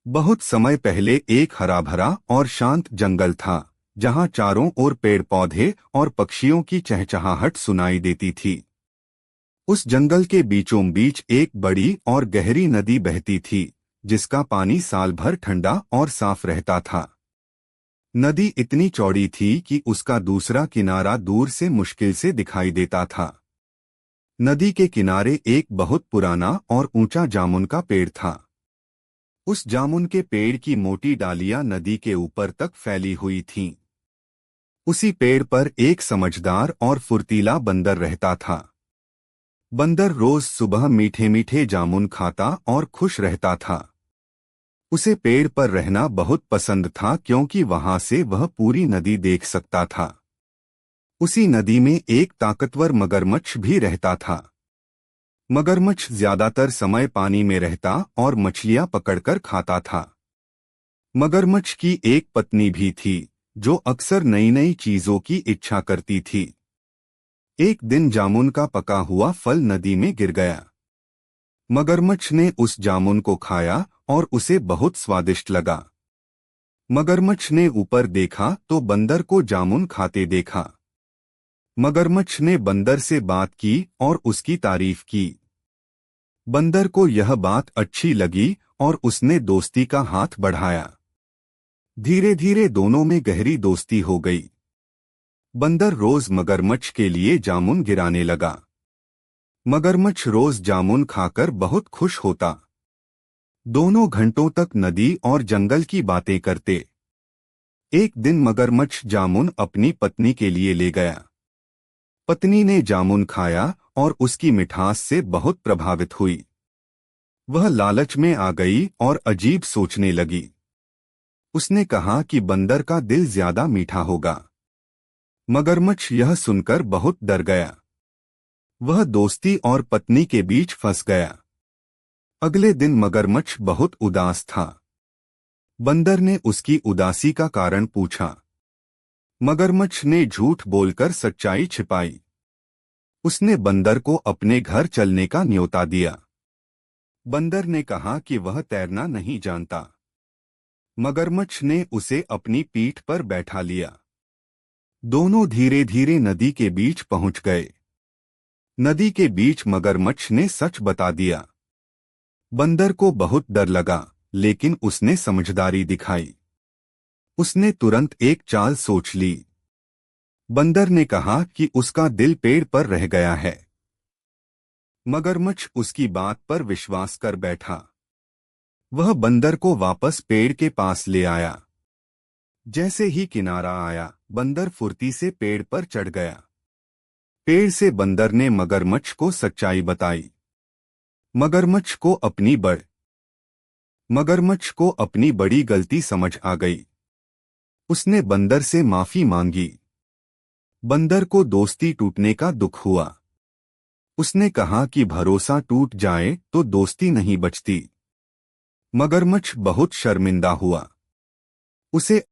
बहुत समय पहले एक हरा भरा और शांत जंगल था, जहां चारों ओर पेड़ पौधे और पक्षियों की चहचहाहट सुनाई देती थी। उस जंगल के बीचों बीच एक बड़ी और गहरी नदी बहती थी, जिसका पानी साल भर ठंडा और साफ रहता था। नदी इतनी चौड़ी थी कि उसका दूसरा किनारा दूर से मुश्किल से दिखाई देता था। नदी के किनारे एक बहुत पुराना और ऊंचा जामुन का पेड़ था। उस जामुन के पेड़ की मोटी डालियां नदी के ऊपर तक फैली हुई थीं। उसी पेड़ पर एक समझदार और फुर्तीला बंदर रहता था। बंदर रोज सुबह मीठे मीठे जामुन खाता और खुश रहता था। उसे पेड़ पर रहना बहुत पसंद था, क्योंकि वहां से वह पूरी नदी देख सकता था। उसी नदी में एक ताकतवर मगरमच्छ भी रहता था। मगरमच्छ ज्यादातर समय पानी में रहता और मछलियां पकड़कर खाता था। मगरमच्छ की एक पत्नी भी थी, जो अक्सर नई नई चीजों की इच्छा करती थी। एक दिन जामुन का पका हुआ फल नदी में गिर गया। मगरमच्छ ने उस जामुन को खाया और उसे बहुत स्वादिष्ट लगा। मगरमच्छ ने ऊपर देखा तो बंदर को जामुन खाते देखा। मगरमच्छ ने बंदर से बात की और उसकी तारीफ की। बंदर को यह बात अच्छी लगी और उसने दोस्ती का हाथ बढ़ाया। धीरे धीरे दोनों में गहरी दोस्ती हो गई। बंदर रोज मगरमच्छ के लिए जामुन गिराने लगा। मगरमच्छ रोज जामुन खाकर बहुत खुश होता। दोनों घंटों तक नदी और जंगल की बातें करते। एक दिन मगरमच्छ जामुन अपनी पत्नी के लिए ले गया। पत्नी ने जामुन खाया और उसकी मिठास से बहुत प्रभावित हुई। वह लालच में आ गई और अजीब सोचने लगी। उसने कहा कि बंदर का दिल ज्यादा मीठा होगा। मगरमच्छ यह सुनकर बहुत डर गया। वह दोस्ती और पत्नी के बीच फंस गया। अगले दिन मगरमच्छ बहुत उदास था। बंदर ने उसकी उदासी का कारण पूछा। मगरमच्छ ने झूठ बोलकर सच्चाई छिपाई। उसने बंदर को अपने घर चलने का न्योता दिया। बंदर ने कहा कि वह तैरना नहीं जानता। मगरमच्छ ने उसे अपनी पीठ पर बैठा लिया। दोनों धीरे धीरे नदी के बीच पहुंच गए। नदी के बीच मगरमच्छ ने सच बता दिया। बंदर को बहुत डर लगा, लेकिन उसने समझदारी दिखाई। उसने तुरंत एक चाल सोच ली। बंदर ने कहा कि उसका दिल पेड़ पर रह गया है। मगरमच्छ उसकी बात पर विश्वास कर बैठा। वह बंदर को वापस पेड़ के पास ले आया। जैसे ही किनारा आया, बंदर फुर्ती से पेड़ पर चढ़ गया। पेड़ से बंदर ने मगरमच्छ को सच्चाई बताई। मगरमच्छ को अपनी बड़ी गलती समझ आ गई। उसने बंदर से माफी मांगी। बंदर को दोस्ती टूटने का दुख हुआ। उसने कहा कि भरोसा टूट जाए तो दोस्ती नहीं बचती। मगरमच्छ बहुत शर्मिंदा हुआ। उसे